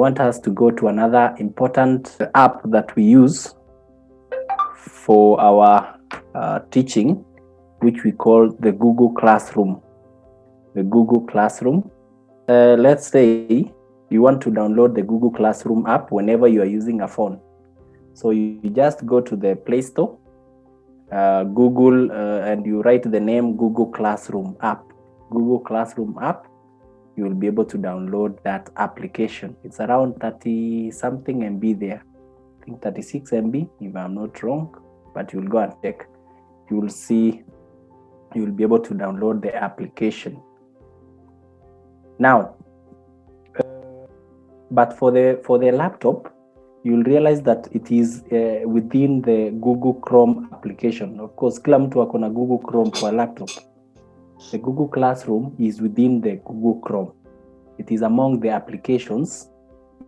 want us to go to another important app that we use for our teaching, which we call the Google Classroom. The Google Classroom. Let's say you want to download the Google Classroom app whenever you are using a phone. So you just go to the Play Store, Google, and you write the name Google Classroom app. Google Classroom app. You will be able to download that application. It's around 30 something MB there. I think 36 MB if I'm not wrong, but you'll go and check. You will see, you will be able to download the application. Now, but for the laptop, you'll realize that it is within the Google Chrome application. Of course, kila mtu akona Google Chrome kwa laptop. The Google Classroom is within the Google Chrome. It is among the applications,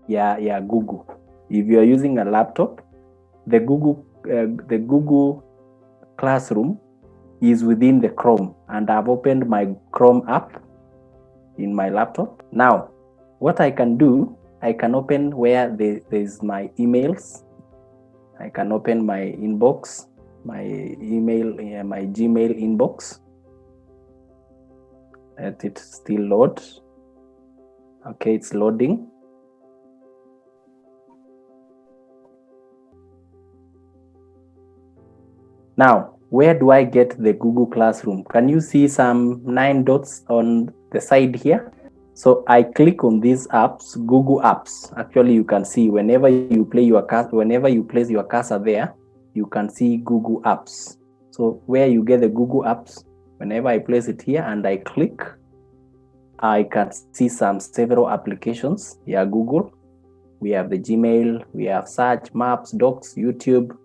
Google. If you are using a laptop, the Google Classroom is within the Chrome, and I've opened my Chrome app in my laptop. Now, what I can do, I can open where there's my emails. I can open my inbox, my email, my Gmail inbox. Let it still load. Okay, it's loading. Now, where do I get the Google Classroom? Can you see some 9 dots on the side here? So I click on these apps, Google Apps. Actually, you can see whenever you place your cursor there, you can see Google Apps. So where you get the Google Apps, whenever I place it here and I click, I can see several applications. Yeah, Google. We have the Gmail, we have Search, Maps, Docs, YouTube,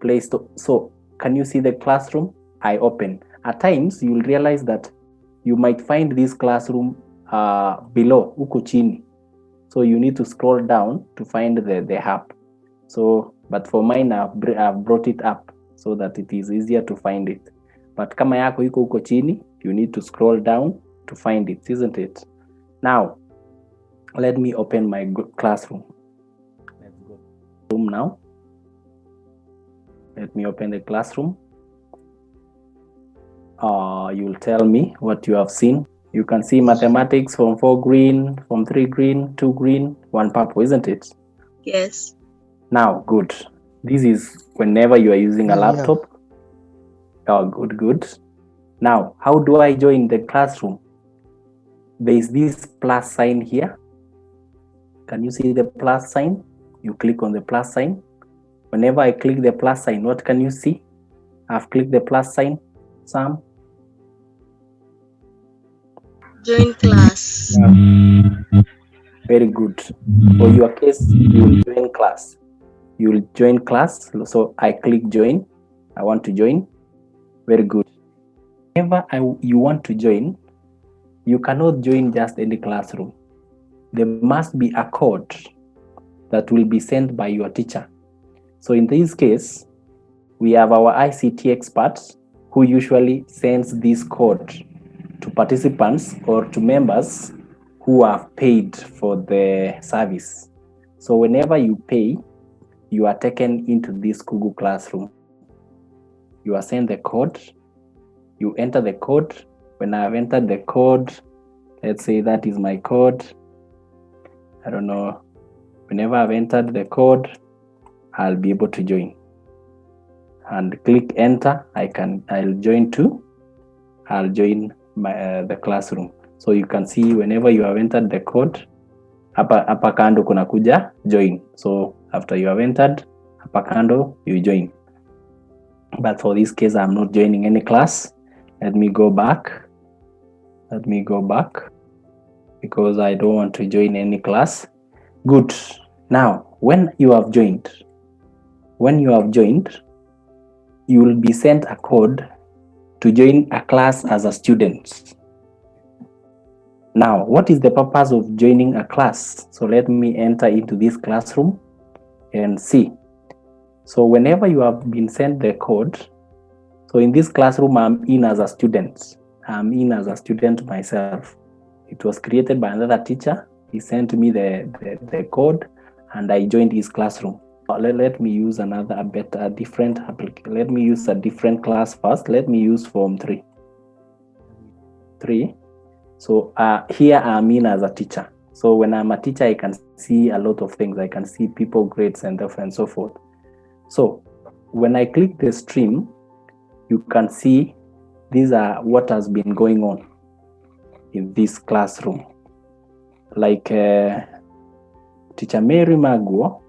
Play Store. So can you see the Classroom? I open. At times, you'll realize that you might find this Classroom below, uko chini. So you need to scroll down to find the app. So, but for mine, I've brought it up so that it is easier to find it. But kama yako iko uko chini, you need to scroll down to find it, isn't it? Now, let me open my Classroom. Let's go to Room now. Let me open the Classroom. You'll tell me what you have seen. You can see mathematics from 4 green, from 3 green, 2 green, 1 purple, isn't it? Yes. Now, good. This is whenever you are using a laptop. Oh, good. Now, how do I join the Classroom? There is this plus sign here. Can you see the plus sign? You click on the plus sign. Whenever I click the plus sign, what can you see? I've clicked the plus sign, Sam. Join class. Very good. For your case, you will join class. You will join class. So I click join. I want to join. Very good. Whenever you want to join, you cannot join just any classroom. There must be a code that will be sent by your teacher. So in this case, we have our ICT experts who usually sends this code to participants or to members who have paid for the service. So whenever you pay, you are taken into this Google Classroom. You are sent the code, you enter the code. When I've entered the code, let's say that is my code. I don't know. Whenever I've entered the code, I'll be able to join. And click enter. I'll join too. I'll join the classroom. So you can see whenever you have entered the code, hapa kando kuna kuja join. So after you have entered, hapa kando you join. But for this case, I'm not joining any class. Let me go back because I don't want to join any class. Good. Now, when you have joined, you will be sent a code to join a class as a student. Now, what is the purpose of joining a class? So let me enter into this classroom and see. So whenever you have been sent the code, so in this classroom, I'm in as a student. I'm in as a student myself. It was created by another teacher He sent me the code, and I joined his classroom. Let me use different application. Let me use a different class first. Let me use Form 3. So here I'm in as a teacher. So when I'm a teacher, I can see a lot of things. I can see people grades and so forth. So when I click the stream, you can see these are what has been going on in this classroom. Like Teacher Mary Maguo,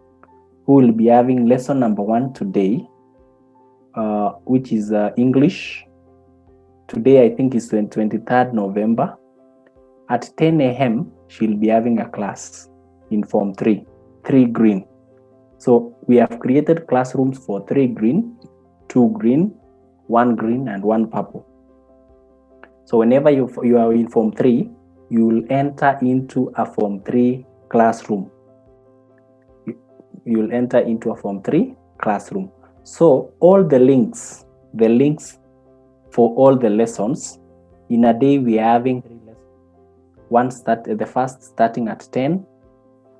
who will be having lesson number 1 today, which is English. Today, I think is 23rd November. At 10 a.m., she'll be having a class in Form 3 green. So we have created classrooms for 3 green, 2 green, 1 green, and 1 purple. So whenever you are in Form 3, you will enter into a Form 3 classroom. You will enter into a Form 3 classroom. So all the links for all the lessons, in a day we are having 3 lessons. The first starting at 10,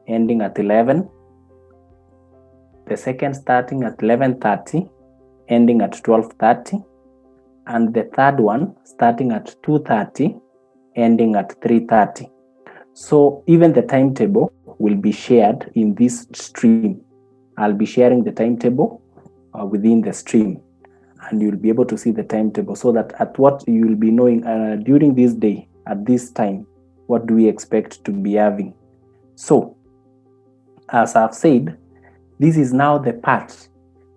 ending at 11. The second starting at 11:30, ending at 12:30. And the third one starting at 2:30, ending at 3:30. So even the timetable will be shared in this stream. I'll be sharing the timetable within the stream, and you'll be able to see the timetable, so that at what you'll be knowing during this day, at this time, what do we expect to be having. So as I've said, this is now the part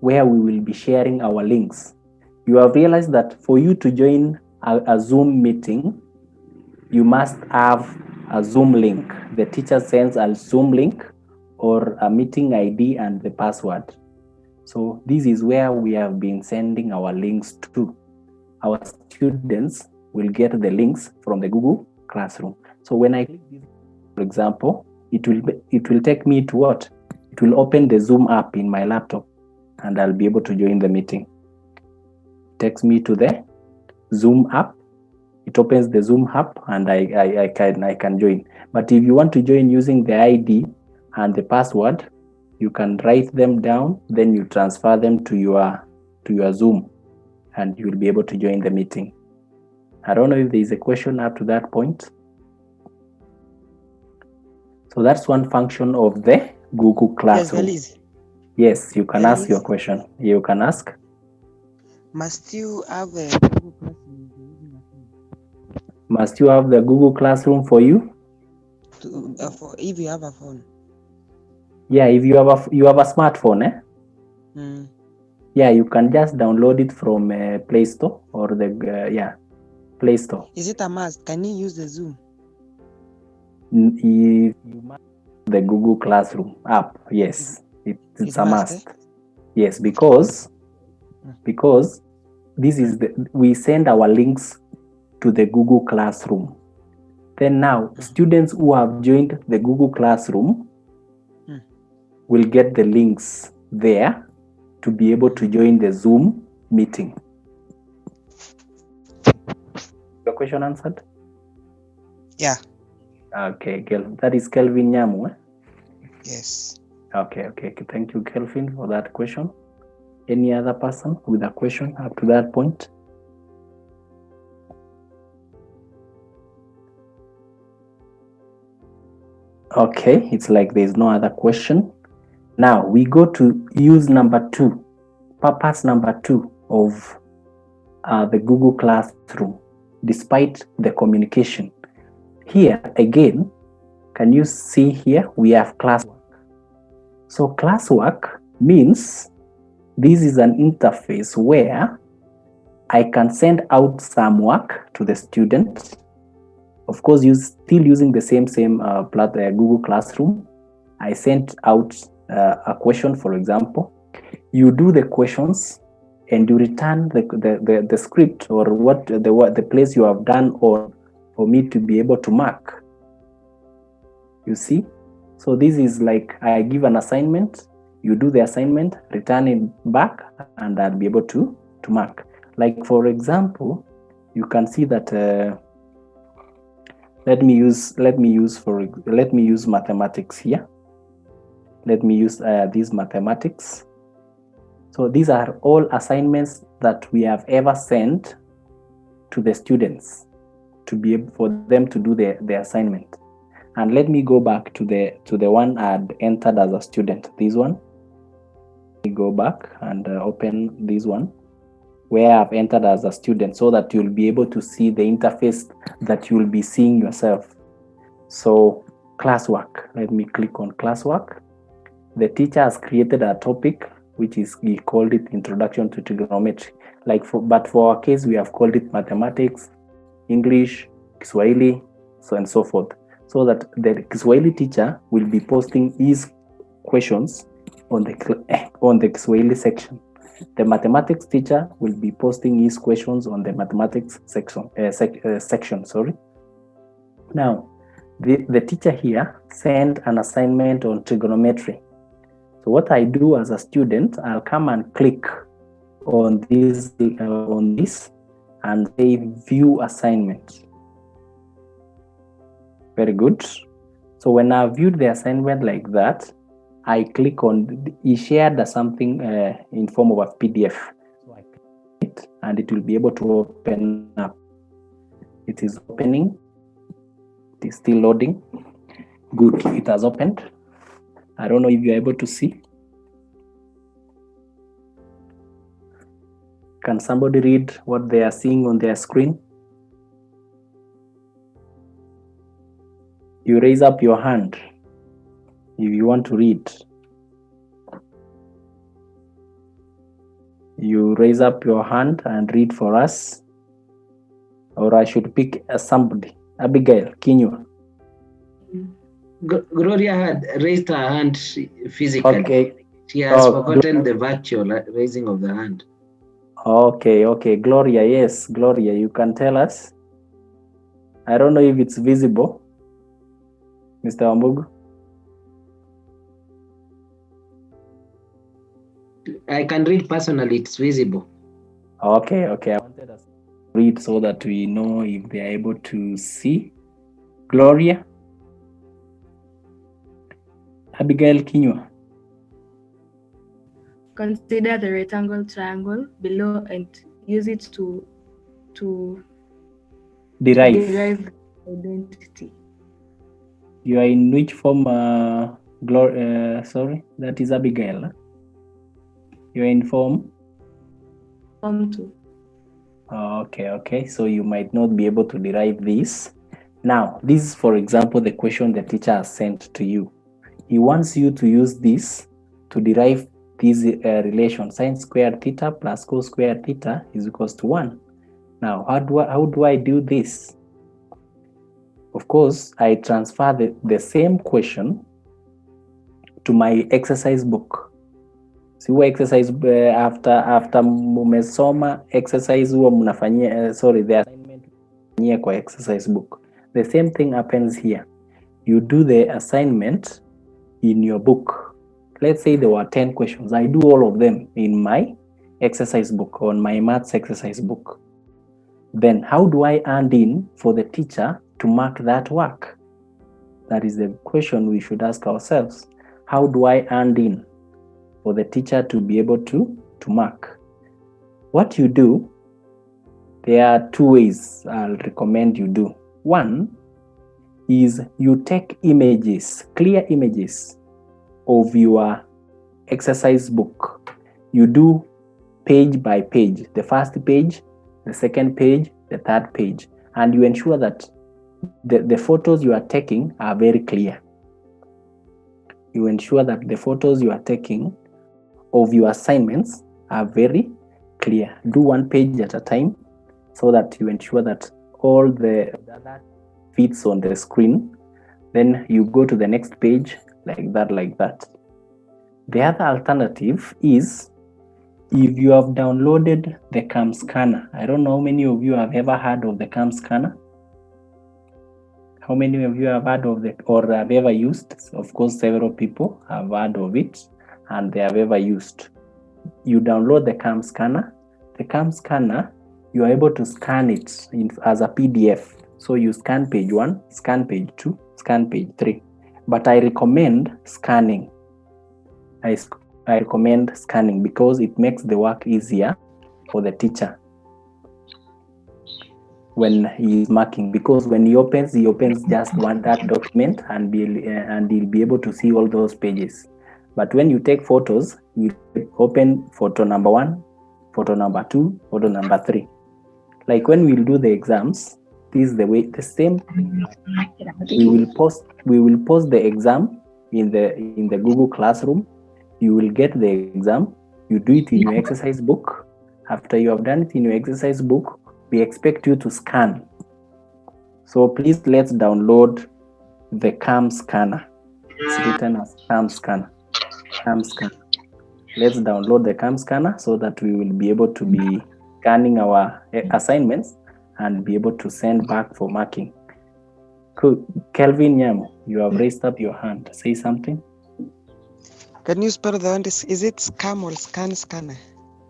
where we will be sharing our links. You have realized that for you to join a Zoom meeting, you must have a Zoom link. The teacher sends a Zoom link or a meeting ID and the password. So this is where we have been sending our links to. Our students will get the links from the Google Classroom. So when I click this, for example, it will take me to what? It will open the Zoom app in my laptop, and I'll be able to join the meeting. It takes me to the Zoom app. It opens the Zoom app, and I can join. But if you want to join using the ID and the password, you can write them down, then you transfer them to your Zoom, and you will be able to join the meeting. I don't know if there is a question up to that point. So that's one function of the Google Classroom. Yes, you can ask your question. You can ask. Must you have the Google Classroom? Must you have the Google Classroom for you? If you have a phone. Yeah, if you have a smartphone, yeah, you can just download it from Play Store or the Play Store. Is it a must? Can you use the Zoom? If you must the Google Classroom app, yes, it's a must. Yes, because this is we send our links to the Google Classroom. Then now students who have joined the Google Classroom will get the links there to be able to join the Zoom meeting. Your question answered? Yeah. Okay, that is Kelvin Nyamu. Yes. Okay. Thank you, Kelvin, for that question. Any other person with a question up to that point? Okay, it's like there's no other question. Now we go to use number 2, purpose number 2 of the Google Classroom, despite the communication. Here again, can you see here we have Classwork. So Classwork means this is an interface where I can send out some work to the student. Of course, still using the same Google Classroom. I sent out a question, for example. You do the questions and you return the script or what the place you have done on for me to be able to mark. You see? So this is like I give an assignment, you do the assignment, return it back, and I'll be able to mark. Like for example, you can see that Let me use mathematics here. Let me use these mathematics. So these are all assignments that we have ever sent to the students to be able for them to do the assignment. And let me go back to the one I had entered as a student. This one. Let me go back and open this one where I've entered as a student, so that you'll be able to see the interface that you'll be seeing yourself. So classwork. Let me click on classwork. The teacher has created a topic which is, he called it Introduction to Trigonometry. But for our case, we have called it Mathematics, English, Kiswahili, so and so forth. So that the Kiswahili teacher will be posting his questions on the Kiswahili section. The mathematics teacher will be posting his questions on the mathematics section. Sorry. Now, the teacher here sent an assignment on trigonometry. So what I do as a student, I'll come and click on this and say view assignment. Very good. So when I viewed the assignment like that, I click on, he shared something in form of a PDF. So I click it and it will be able to open up. It is opening. It is still loading. Good, it has opened. I don't know if you're able to see. Can somebody read what they are seeing on their screen? You raise up your hand if you want to read. You raise up your hand and read for us. Or I should pick somebody. Abigail Kinyua. Gloria had raised her hand physically. Okay. She has forgotten the virtual raising of the hand. Okay. Gloria, yes. Gloria, you can tell us. I don't know if it's visible. Mr. Wambugu. I can read personally, it's visible. Okay. I wanted us to read so that we know if they are able to see. Gloria. Abigail Kinyua. Consider the rectangle triangle below and use it to derive identity. You are in which form, sorry, that is Abigail. Huh? You are in form? Form 2. Okay. So you might not be able to derive this. Now, this is, for example, the question the teacher has sent to you. He wants you to use this to derive this relation. Sine squared theta plus cos squared theta is equals to 1. Now, how do I do this? Of course, I transfer the same question to my exercise book. See what exercise after mumesoma exercise huwa mnafanyia the assignment mnafanyia kwa exercise book. The same thing happens here. You do the assignment in your book. Let's say there were 10 questions. I do all of them in my exercise book, on my maths exercise book. Then how do I hand in for the teacher to mark that work? That is the question we should ask ourselves. How do I hand in for the teacher to be able to mark? What you do, there are 2 ways I'll recommend you do. One is you take images, clear images of your exercise book. You do page by page, the first page, the second page, the third page, and you ensure that the photos you are taking are very clear. You ensure that the photos you are taking of your assignments are very clear. Do 1 page at a time so that you ensure that all the that fits on the screen. Then you go to the next page like that. The other alternative is if you have downloaded the CAM scanner. I don't know how many of you have ever heard of the CAM scanner. How many of you have heard of it or have ever used? Of course, several people have heard of it and they have ever used. You download the CAM scanner. The CAM scanner, you are able to scan it as a PDF. So you scan page 1, scan page 2, scan page 3. But I recommend scanning. I recommend scanning because it makes the work easier for the teacher when he is marking, because when he opens just that document and he'll be able to see all those pages. But when you take photos, you open photo number 1, photo number 2, photo number 3. Like when we'll do the exams, this is the same. We will post the exam in the Google Classroom. You will get the exam, you do it in your exercise book. After you have done it in your exercise book, we expect you to scan. So please, let's download the CAM scanner. It's written as CAM scanner. CAM scanner. Let's download the CAM scanner so that we will be able to be scanning our assignments and be able to send back for marking. Cool. Kelvin Nyamo, you have raised up your hand. Say something. Can you spell the one? Is it scam or scanner?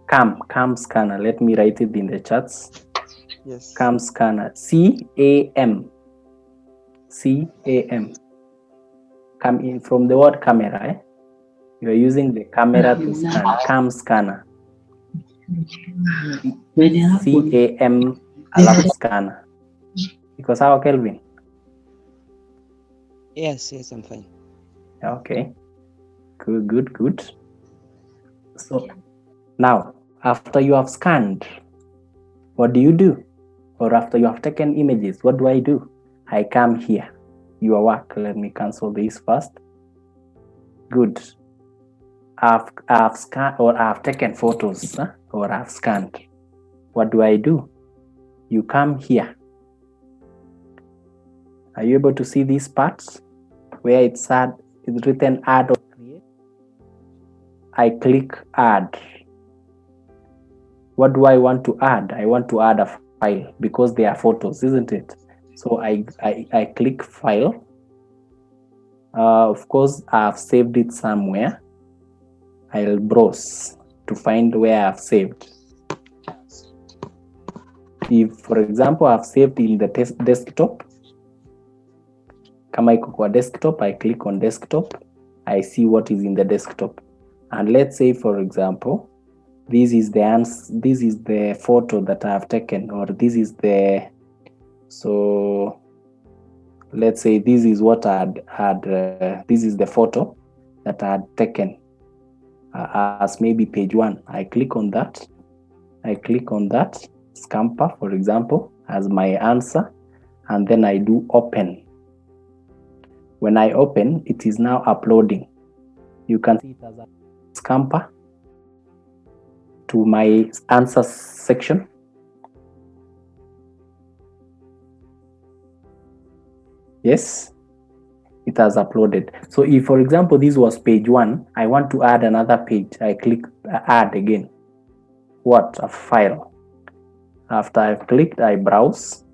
CAM scanner. Let me write it in the chats. Yes. CAM scanner. CAM. Come in from the word camera. Eh? You are using the camera to scan. CAM scanner. CAM alafu scanner. Because how, Kelvin? Yes, I'm fine. Okay. Good. So now, after you have scanned, what do? Or after you have taken images, what do? I come here. Your work. Let me cancel this first. Good. I've scanned, or I've taken photos, or I've scanned. What do? You come here. Are you able to see these parts where it's written add or create? I click add. What do I want to add? I want to add a file because they are photos, isn't it? So I click file. Of course, I've saved it somewhere. I'll browse to find where I've saved. If, for example, I've saved in the desktop, kama iko kwa desktop, I click on desktop. I see what is in the desktop. And let's say, for example, this is the photo that I have taken, or this is the, so let's say this is what this is the photo that I had taken as maybe page 1. I click on that. Scamper, for example, as my answer, and then I do open. When I open, it is now uploading. You can see it as a scamper to my answers section. Yes, it has uploaded. So if, for example, this was page 1, I want to add another page. I click add again. What? A file. After I've clicked, I browse.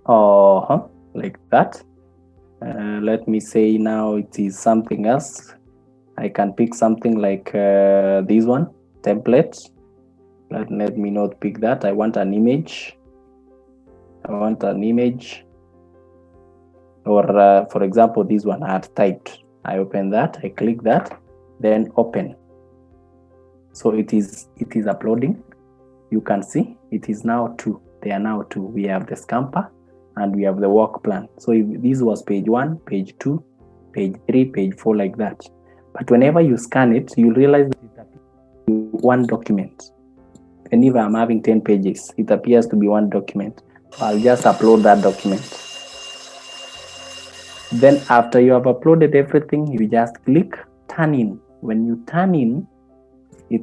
Like that. Let me say now it is something else. I can pick something like this one, template. Let me not pick that. I want an image. Or for example, this one I had typed. I open that, I click that, then open. So it is uploading. You can see it is now 2. They are now 2. We have the scamper and we have the work plan. So if this was page 1, page 2, page 3, page 4, like that. But whenever you scan it, you'll realize that it appears to be one document. And if I'm having 10 pages, it appears to be one document. I'll just upload that document. Then after you have uploaded everything, you just click turn in. When you turn in, it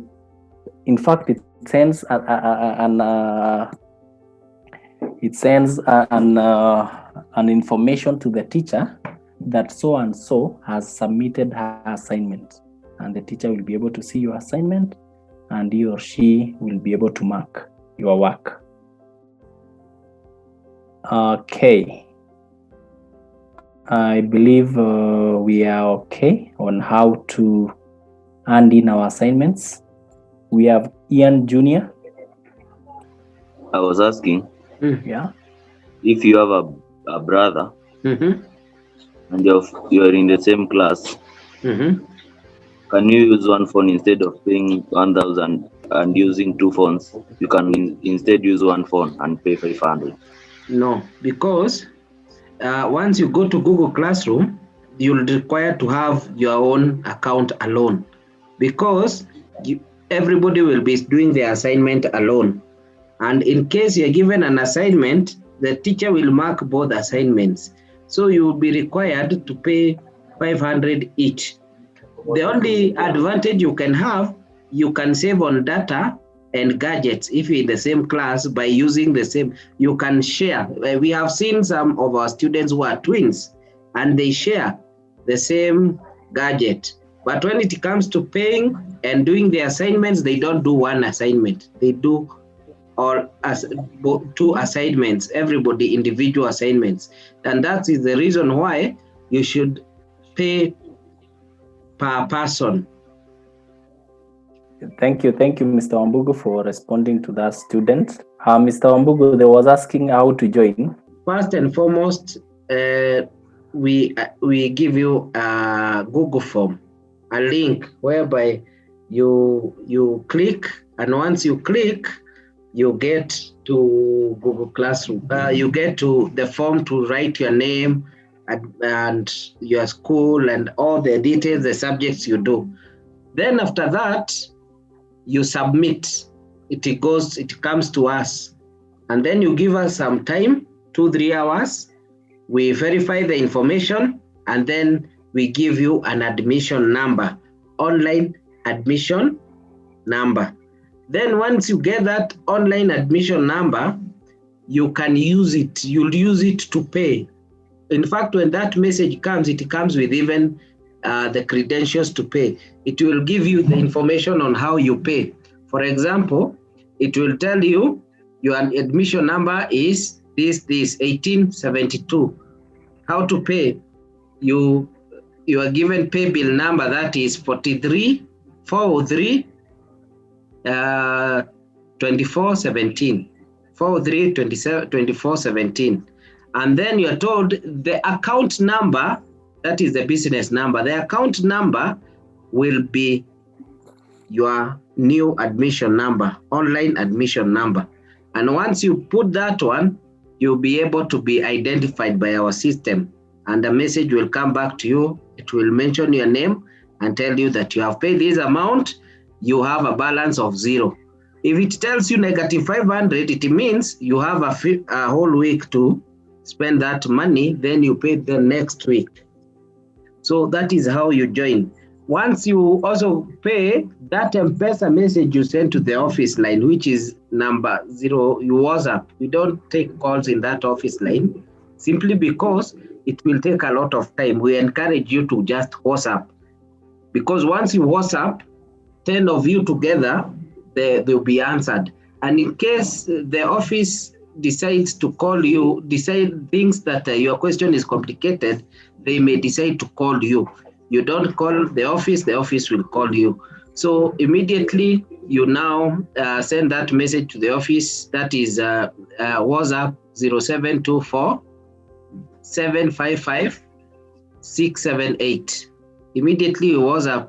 sends an information to the teacher that so and so has submitted her assignment, and the teacher will be able to see your assignment, and he or she will be able to mark your work. Okay, I believe we are okay on how to hand in our assignments. We have Ian Jr. I was asking, Yeah. If you have a brother Mm-hmm. and you're in the same class, Mm-hmm. can you use one phone instead of paying 1,000 and using two phones? You can instead use one phone and pay 500. No, because once you go to Google Classroom, you'll require to have your own account alone, because everybody will be doing their assignment alone. And in case you're given an assignment, the teacher will mark both assignments. So you will be required to pay 500 each. The only advantage you can have, you can save on data and gadgets if you're in the same class by using the same. You can share. We have seen some of our students who are twins and they share the same gadget. But when it comes to paying and doing the assignments, they don't do one assignment. They do or as two assignments, everybody individual assignments. And that is the reason why you should pay per person. Thank you, Mr. Wambugu, for responding to that student. Mr. Wambugu, they was asking how to join. First and foremost, we give you a Google form, a link whereby you click, and once you click, you get to Google Classroom. You get to the form to write your name and your school and all the details, the subjects you do. Then after that, you submit. It comes to us, and then you give us some time, 2-3 hours. We verify the information, and then we give you an admission number, online admission number. Then once you get that online admission number, you can use it. You'll use it to pay. In fact, when that message comes, it comes with even the credentials to pay. It will give you the information on how you pay. For example, it will tell you your admission number is this 1872. How to pay? You are given pay bill number, that is 43403 2417. 403-2417. And then you are told the account number, that is the business number. The account number will be your new admission number, online admission number. And once you put that one, you'll be able to be identified by our system. And a message will come back to you. It will mention your name and tell you that you have paid this amount, you have a balance of 0. If it tells you -500, it means you have a whole week to spend that money, then you pay the next week. So that is how you join. Once you also pay, that M-Pesa message you send to the office line, which is number 0, you WhatsApp. We don't take calls in that office line, simply because it will take a lot of time. We encourage you to just WhatsApp, because once you WhatsApp, 10 of you together, they'll be answered. And in case the office decides to call you, thinks that your question is complicated, they may decide to call you. You don't call the office will call you. So immediately you now send that message to the office, that is WhatsApp 0724 755 678. Immediately you WhatsApp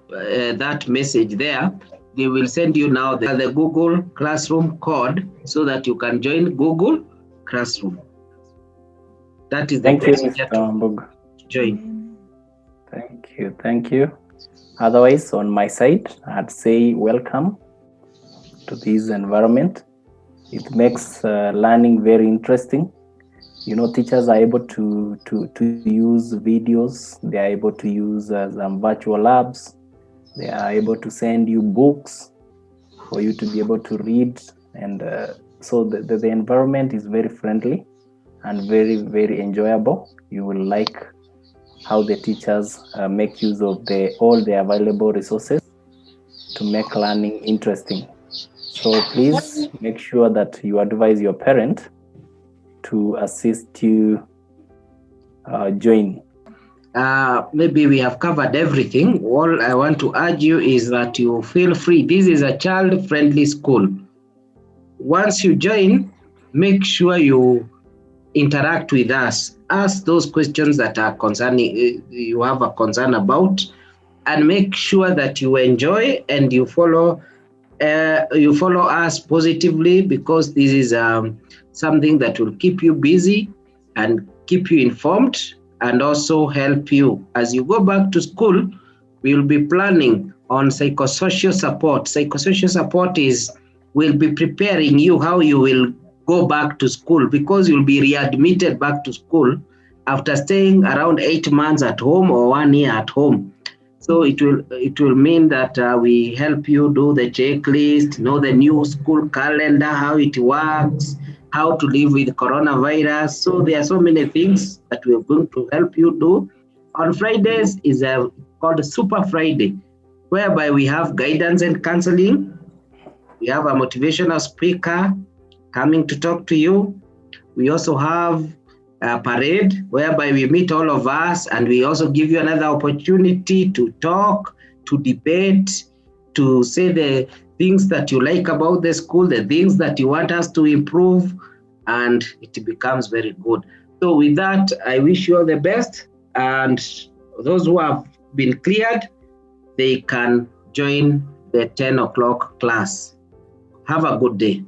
that message there. They will send you now the Google Classroom code so that you can join Google Classroom. That is the procedure to join. Thank you. Otherwise, on my side, I'd say welcome to this environment. It makes learning very interesting. You know, teachers are able to use videos. They are able to use some virtual labs. They are able to send you books for you to be able to read. And so the environment is very friendly and very, very enjoyable. You will like how the teachers make use of all the available resources to make learning interesting. So please make sure that you advise your parent to assist you join. Maybe we have covered everything. All I want to urge you is that you feel free. This is a child-friendly school. Once you join, make sure you interact with us. Ask those questions that are concerning you have a concern about, and make sure that you enjoy and you follow us positively, because this is something that will keep you busy and keep you informed, and also help you as you go back to school. We will be planning on psychosocial support. Psychosocial support will be preparing you how you will go back to school, because you'll be readmitted back to school after staying around 8 months at home or 1 year at home. So it will mean that we help you do the checklist, know the new school calendar, how it works, how to live with coronavirus. So there are so many things that we're going to help you do. On Fridays is called Super Friday, whereby we have guidance and counseling. We have a motivational speaker coming to talk to you. We also have a parade whereby we meet all of us, and we also give you another opportunity to talk, to debate, to say the things that you like about the school, the things that you want us to improve, and it becomes very good. So with that, I wish you all the best, and those who have been cleared, they can join the 10 o'clock class. Have a good day.